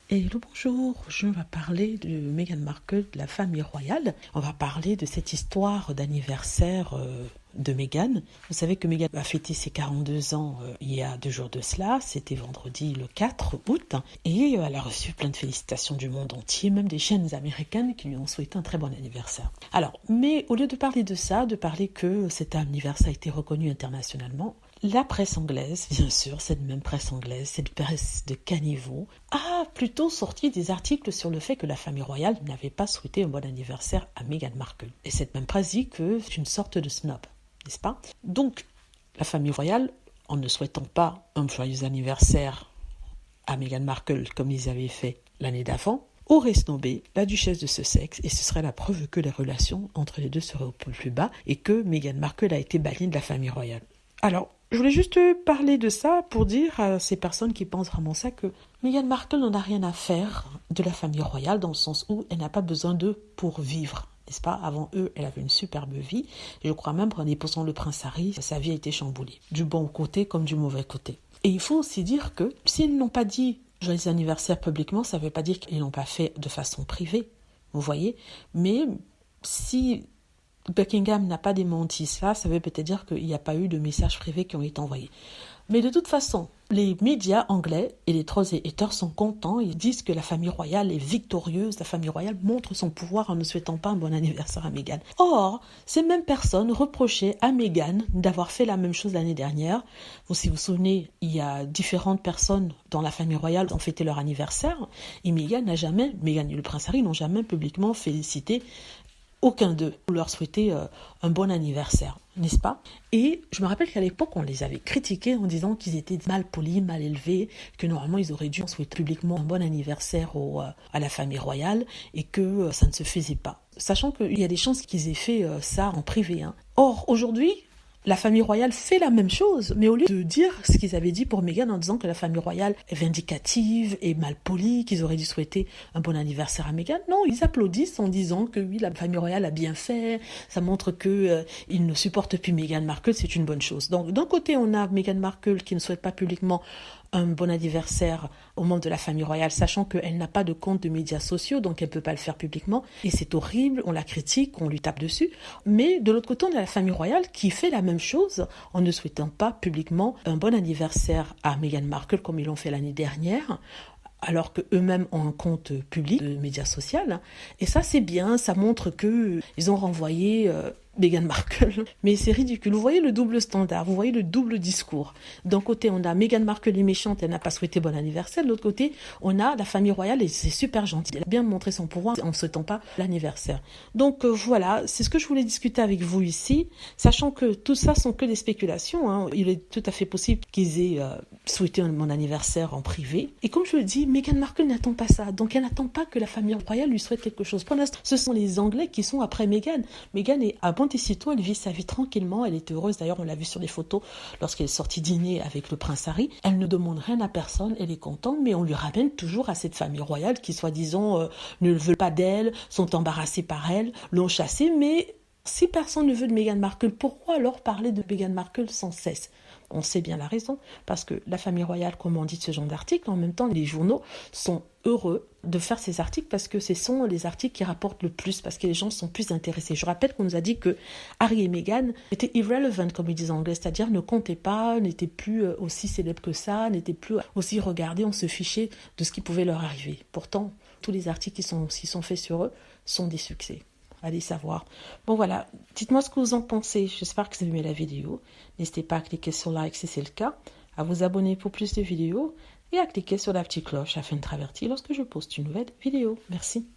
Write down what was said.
Hello, bonjour, je vais parler de Meghan Markle, de la famille royale. On va parler de cette histoire d'anniversaire de Meghan. Vous savez que Meghan a fêté ses 42 ans il y a 2 jours de cela, c'était vendredi le 4 août, et elle a reçu plein de félicitations du monde entier, même des chaînes américaines qui lui ont souhaité un très bon anniversaire. Alors, mais au lieu de parler de ça, de parler que cet anniversaire a été reconnu internationalement, la presse anglaise, bien sûr, cette même presse anglaise, cette presse de caniveau, a plutôt sorti des articles sur le fait que la famille royale n'avait pas souhaité un bon anniversaire à Meghan Markle. Et cette même presse dit que c'est une sorte de snob, n'est-ce pas? Donc, la famille royale, en ne souhaitant pas un joyeux anniversaire à Meghan Markle comme ils avaient fait l'année d'avant, aurait snobé la duchesse de Sussex, et ce serait la preuve que les relations entre les deux seraient au plus bas et que Meghan Markle a été bannie de la famille royale. Alors, je voulais juste parler de ça pour dire à ces personnes qui pensent vraiment ça que Meghan Markle n'en a rien à faire de la famille royale, dans le sens où elle n'a pas besoin d'eux pour vivre, n'est-ce pas? Avant eux, elle avait une superbe vie, et je crois même qu'en épousant le prince Harry, sa vie a été chamboulée, du bon côté comme du mauvais côté. Et il faut aussi dire que s'ils n'ont pas dit joyeux anniversaire publiquement, ça ne veut pas dire qu'ils l'ont pas fait de façon privée, vous voyez? Mais si Buckingham n'a pas démenti ça veut peut-être dire qu'il n'y a pas eu de messages privés qui ont été envoyés. Mais de toute façon, les médias anglais et les trolls et haters sont contents. Ils disent que la famille royale est victorieuse. La famille royale montre son pouvoir en ne souhaitant pas un bon anniversaire à Meghan. Or, ces mêmes personnes reprochaient à Meghan d'avoir fait la même chose l'année dernière. Si vous vous souvenez, il y a différentes personnes dans la famille royale qui ont fêté leur anniversaire. Et Meghan et le prince Harry n'ont jamais publiquement félicité aucun d'eux pour leur souhaiter un bon anniversaire, n'est-ce pas? Et je me rappelle qu'à l'époque, on les avait critiqués en disant qu'ils étaient mal polis, mal élevés, que normalement, ils auraient dû souhaiter publiquement un bon anniversaire à la famille royale et que ça ne se faisait pas. Sachant qu'il y a des chances qu'ils aient fait ça en privé. Or, aujourd'hui, la famille royale fait la même chose, mais au lieu de dire ce qu'ils avaient dit pour Meghan en disant que la famille royale est vindicative et mal polie, qu'ils auraient dû souhaiter un bon anniversaire à Meghan, non, ils applaudissent en disant que oui, la famille royale a bien fait, ça montre que ils ne supportent plus Meghan Markle, c'est une bonne chose. Donc d'un côté, on a Meghan Markle qui ne souhaite pas publiquement un bon anniversaire aux membres de la famille royale, sachant qu'elle n'a pas de compte de médias sociaux, donc elle ne peut pas le faire publiquement. Et c'est horrible, on la critique, on lui tape dessus. Mais de l'autre côté, on a la famille royale qui fait la même chose en ne souhaitant pas publiquement un bon anniversaire à Meghan Markle comme ils l'ont fait l'année dernière, alors qu'eux-mêmes ont un compte public de médias sociaux. Et ça, c'est bien, ça montre qu'ils ont renvoyé Meghan Markle. Mais c'est ridicule. Vous voyez le double standard, vous voyez le double discours. D'un côté, on a Meghan Markle est méchante, elle n'a pas souhaité bon anniversaire. De l'autre côté, on a la famille royale et c'est super gentil. Elle a bien montré son pouvoir en ne souhaitant pas l'anniversaire. Donc voilà, c'est ce que je voulais discuter avec vous ici, sachant que tout ça sont que des spéculations. Il est tout à fait possible qu'ils aient souhaité mon anniversaire en privé. Et comme je le dis, Meghan Markle n'attend pas ça. Donc elle n'attend pas que la famille royale lui souhaite quelque chose. Pour l'instant, ce sont les Anglais qui sont après Meghan. Meghan est à Montecito, elle vit sa vie tranquillement, elle est heureuse. D'ailleurs, on l'a vu sur les photos lorsqu'elle est sortie dîner avec le prince Harry. Elle ne demande rien à personne, elle est contente, mais on lui ramène toujours à cette famille royale qui, soi-disant, ne veulent pas d'elle, sont embarrassés par elle, l'ont chassée. Mais si personne ne veut de Meghan Markle, pourquoi alors parler de Meghan Markle sans cesse? On sait bien la raison, parce que la famille royale commandite ce genre d'articles, en même temps les journaux sont heureux de faire ces articles parce que ce sont les articles qui rapportent le plus, parce que les gens sont plus intéressés. Je rappelle qu'on nous a dit que Harry et Meghan étaient irrelevant, comme ils disent en anglais, c'est-à-dire ne comptaient pas, n'étaient plus aussi célèbres que ça, n'étaient plus aussi regardés, on se fichait de ce qui pouvait leur arriver. Pourtant, tous les articles qui sont faits sur eux sont des succès. Allez savoir. Bon voilà, dites-moi ce que vous en pensez. J'espère que vous avez aimé la vidéo. N'hésitez pas à cliquer sur like si c'est le cas, à vous abonner pour plus de vidéos et à cliquer sur la petite cloche afin de être averti lorsque je poste une nouvelle vidéo. Merci.